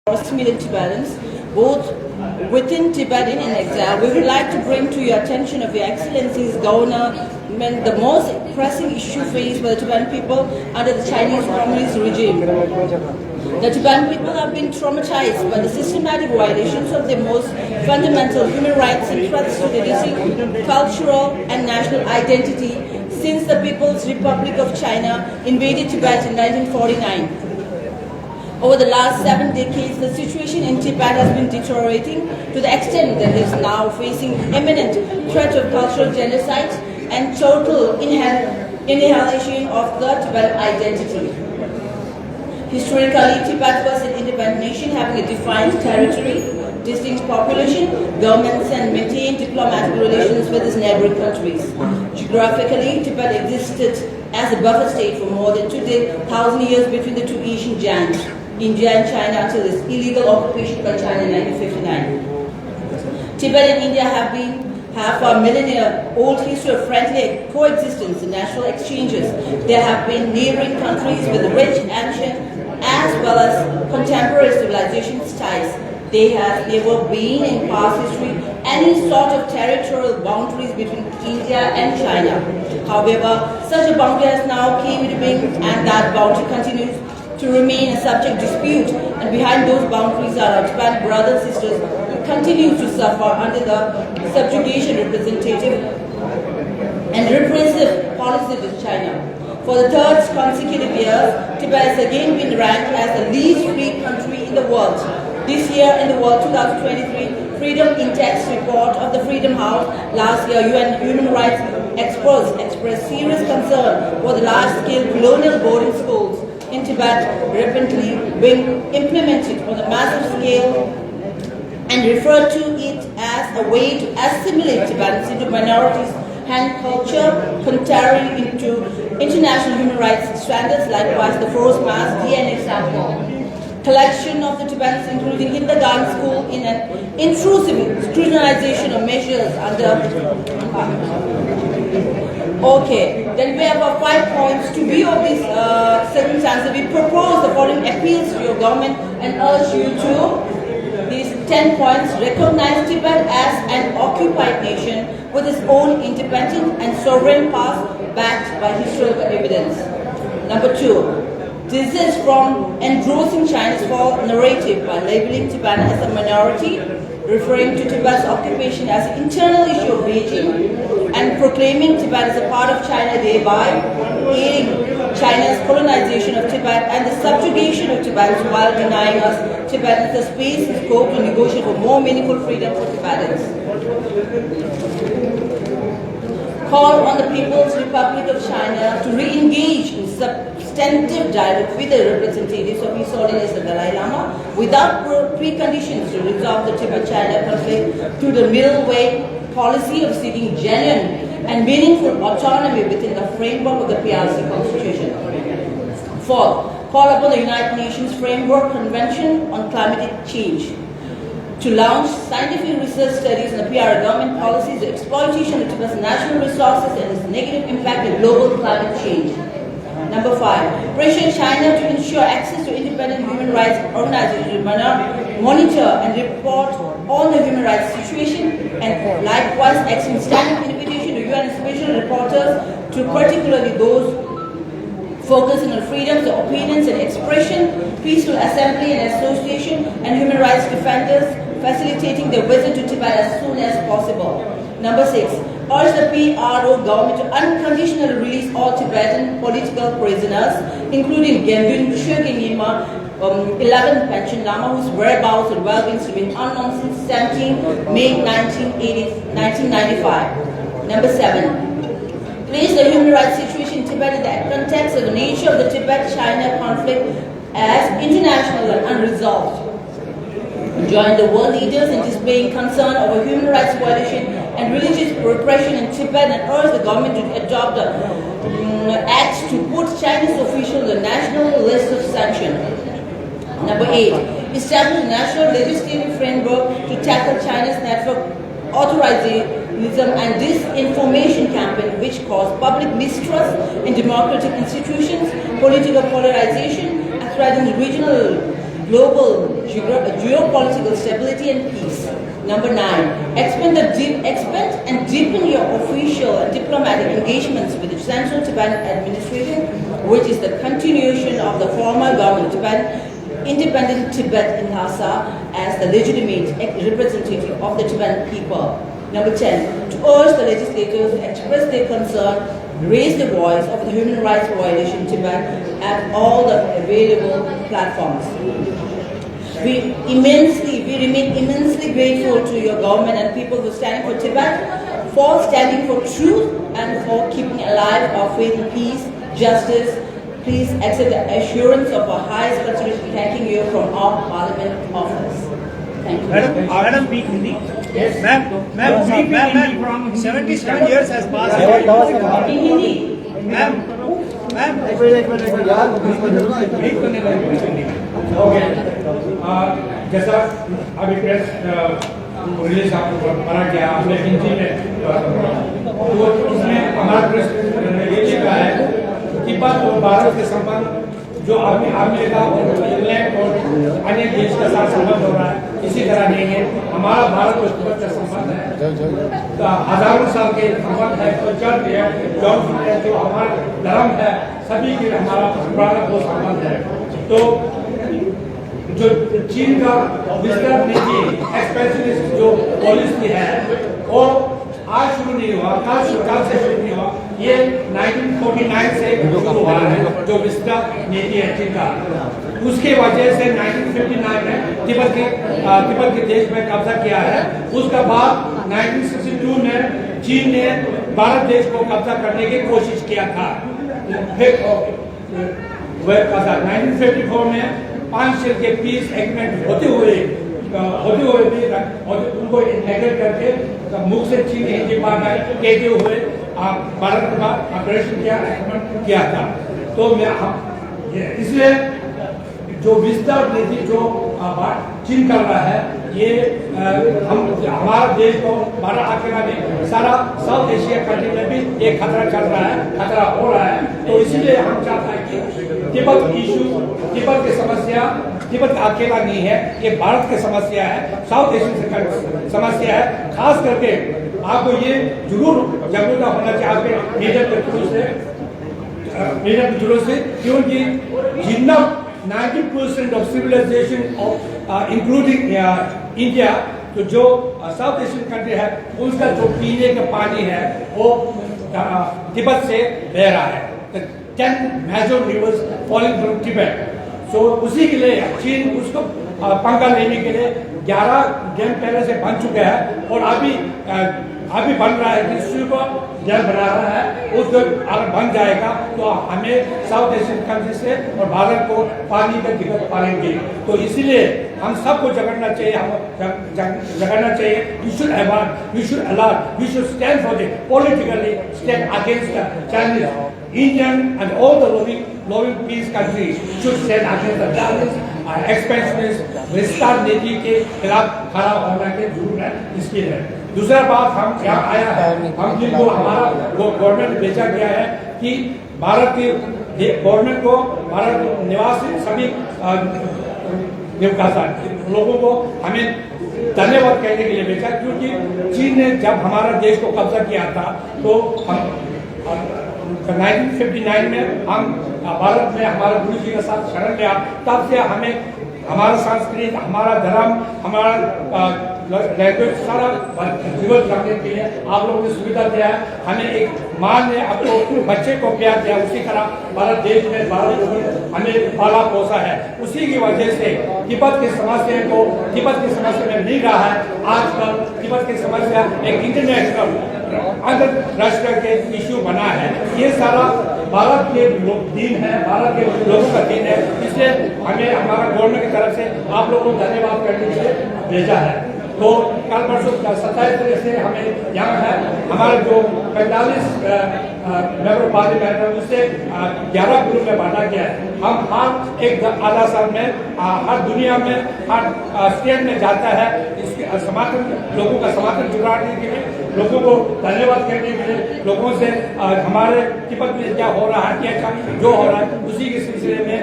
6 million Tibetans, both within Tibet and in exile. We would like to bring to your attention of Your Excellency's government the most pressing issue faced by the Tibetan people under the Chinese Communist regime. The Tibetan people have been traumatized by the systematic violations of their most fundamental human rights and threats to their distinct cultural and national identity since the People's Republic of China invaded Tibet in 1949. Over the last 7 decades, the situation in Tibet has been deteriorating to the extent that it is now facing imminent threat of cultural genocide and total annihilation of the Tibetan identity. Historically, Tibet was an independent nation having a defined territory, distinct population, governments, and maintained diplomatic relations with its neighboring countries. Geographically, Tibet existed as a buffer state for more than 2,000 years between the two Asian giants, India and China, until its illegal occupation by China in 1959. Tibet and India have a millennia-old history of friendly coexistence and national exchanges. There have been neighboring countries with rich, ancient, as well as contemporary civilization ties. There has never been in past history any sort of territorial boundaries between India and China. However, such a boundary has now came into being, and that boundary continues to remain a subject dispute, and behind those boundaries are our Tibetan brothers and sisters who continue to suffer under the subjugation, representative and repressive policies of China. For the third consecutive year, Tibet has again been ranked as the least free country in the world. This year in the World 2023 Freedom Index report of the Freedom House, last year UN human rights experts expressed serious concern for the large-scale colonial boarding schools in Tibet rapidly being implemented on a massive scale and referred to it as a way to assimilate Tibetans into minorities and culture, contrary to international human rights standards. Likewise, the forced mass DNA sample collection of the Tibetans, including kindergarten school, in an intrusive scrutinization of measures under. Okay, then we have 5 points. To view of these circumstances, we propose the following appeals to your government and urge you to, these 10 points: recognize Tibet as an occupied nation with its own independent and sovereign past backed by historical evidence. Number 2, desist from engrossing China's false narrative by labeling Tibet as a minority, referring to Tibet's occupation as an internal issue of Beijing, and proclaiming Tibet as a part of China, thereby aiding China's colonization of Tibet and the subjugation of Tibetans while denying us Tibetans the space and scope to negotiate for more meaningful freedom for Tibetans. Call on the People's Republic of China to re-engage in substantive dialogue with the representatives of His Holiness the Dalai Lama without preconditions to resolve the Tibet-China conflict through the middle way policy of seeking genuine and meaningful autonomy within the framework of the PRC Constitution. 4, call upon the United Nations Framework Convention on Climate Change to launch scientific research studies on the PR government policies, the exploitation of Tibet's natural resources and its negative impact on global climate change. Number 5, pressure China to ensure access to independent human rights organizations to monitor and report on the human rights situation, and likewise extend standing invitation to UN special reporters, to particularly those focusing on freedoms of opinions and expression, peaceful assembly and association, and human rights defenders, facilitating their visit to Tibet as soon as possible. Number 6, urge the PRO government to unconditionally release all Tibetan political prisoners, including Gendun Chögyam Nyima, 11th Panchen Lama, whose whereabouts and well-beings remain unknown since 17 May 1995. Number 7, place the human rights situation in Tibet in the context of the nature of the Tibet-China conflict as international and unresolved. Join the world leaders in displaying concern over human rights violation and religious repression in Tibet, and urge the government to adopt acts to put Chinese officials on the national list of sanctions. Number 8, establish a national legislative framework to tackle China's network authoritarianism and disinformation campaign which cause public mistrust in democratic institutions, political polarization, and threaten regional, global geopolitical stability and peace. Number 9, expand and deepen your official and diplomatic engagements with the Central Tibetan Administration, which is the continuation of the former Government of Tibet, Independent Tibet in Lhasa as the legitimate representative of the Tibetan people. Number 10, to urge the legislators to express their concern, raise the voice of the human rights violation in Tibet at all the available platforms. We remain immensely grateful to your government and people for standing for Tibet, for standing for truth, and for keeping alive our faith in peace, justice. Please accept the assurance of our highest consideration thanking you from our Parliament office. Thank you. Madam, speak Hindi. Yes, ma'am. From 77 years has passed. In Hindi. Ma'am. Okay. जैसा अभी press release आपको पढ़ा गया, आपने हिंदी में तो इसमें हमारा प्रेस ये लिखा है तिब्बत और भारत के संबंध जो अमेरिका और इंग्लैंड और अन्य देश के साथ संबंध हो रहा है, इसी तरह नहीं है। हमारा भारत और तिब्बत का संबंध है, हजारों साल के संबंध है, तो चल रही है, जो हमारा धर्म है, सभी के हमारा पुराना वो संबंध है। तो जो चीन का विस्तार नीति एक्सपेंशनिस्ट जो पॉलिसी है वो आज शुरू नहीं हुआ, कल से शुरू नहीं हुआ, ये 1949 से शुरू हुआ है जो विस्तार नीति है चीन का। उसके वजह से 1959 में तिब्बत के देश में कब्जा किया है। उसके बाद 1962 में चीन ने भारत देश को कब्जा करने की कोशिश किया था। फिर 1954 में पांचशेल के पीस एग्रीमेंट होते हुए भी उनको नेगलेक्ट करके मुख से चीन हिंदी भाषा कहते हुए भारत के बाद ऑपरेशन किया था। तो इसलिए जो विस्तार नीति जो चीन कर रहा है, ये हमारा देश को भारत अकेला नहीं, सारा साउथ एशिया कंट्री में भी एक खतरा चल रहा है, खतरा हो रहा है। तो इसीलिए हम चाहते हैं कि तिब्बत इशू, तिब्बत की समस्या तिब्बत अकेला नहीं है, ये भारत की समस्या है, साउथ एशियन समस्या है। खास करके आपको ये जरूर जागरूकता होना चाहिए आपके मीडिया के थ्रू से, क्योंकि जितना 90% of civilisation of including India, तो जो साउथ एशियन कंट्री है, उसका जो पीने का पानी है वो तिब्बत से बह रहा है। 10 major rivers falling from Tibet. So उसी के लिए चीन उसको पंगा लेने के लिए 11 डैम पहले से बन चुके हैं और अभी बन रहा है कि सुबह डैम बना रहा है। उसको अगर बन जाएगा तो हमें साउथ एशियन कंट्री से और भारत को पानी का दिक्कत पाएंगे। तो इसीलिए हम सबको जगाना चाहिए, We should avoid, we should alert, we should stand for the politically stand against the Chinese. Indian and all the loving peace countries should stand against the Chinese expansionist विस्तार नीति के खिलाफ खड़ा होना की जरूरत है। इसके लिए दूसरा बात हम यहाँ आया है, हम जिनको हमारा गवर्नमेंट भेजा गया है कि भारत की गवर्नमेंट को भारत निवासी सभी लोगों को हमें धन्यवाद कहने के लिए भेजा, क्योंकि चीन ने जब हमारा देश को कब्जा किया था तो हम 1959 में हम भारत में हमारे गुरु जी के साथ शरण लिया। तब से हमें हमारा संस्कृत, हमारा धर्म, हमारा लैंग्वेज सारा जीवन करने के लिए आप लोगों ने सुविधा दिया है। हमें एक माँ ने अपने बच्चे को प्यार दिया, उसी तरह भारत देश में भारत हमें पाला पोसा है। उसी की वजह से तिब्बत की समस्या में नहीं रहा है। आजकल तिब्बत की समस्या एक इंटरनेशनल अंतरराष्ट्रीय के इश्यू बना है। ये सारा भारत के दिन है, भारत के लोगों का दिन है। इसलिए हमें हमारा गवर्नमेंट की तरफ से आप लोगों को धन्यवाद करने के लिए भेजा है। तो कल परसों 27 तारीख से हमें यहाँ है, हमारे जो 45 मेंबर पार्लियामेंट है उससे 11 ग्रुप में बांटा गया है। हम हर एक आधा साल में हर दुनिया में हर स्टेट में जाता है, इसके समर्थन लोगों का समर्थन जुटाने के लिए, लोगों को धन्यवाद करने के लिए, लोगों से हमारे तिब्बत में क्या हो रहा है, क्या जो हो रहा है, उसी के सिलसिले में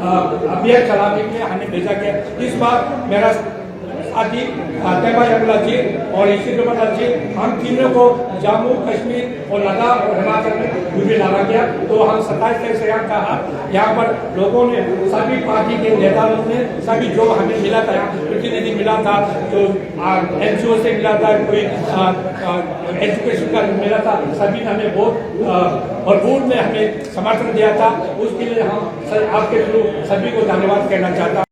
अभियान चलाने के लिए हमें भेजा गया। इस बार मेरा साथी तेबा यंगला जी और इसी जी, हम तीनों को जम्मू कश्मीर और लद्दाख और हिमाचल में ड्यूटी डाला गया। तो हम 27 तारीख से यहाँ कहा, यहाँ पर लोगों ने, सभी पार्टी के नेताओं ने, सभी जो हमें मिला था, यहाँ प्रतिनिधि मिला था, जो NGO से मिला था, कोई एजुकेशन का मिला था, सभी ने हमें बहुत भरपूर में हमें समर्थन दिया था। उसके लिए हम आपके थ्रू सभी को धन्यवाद कहना चाहता हूँ।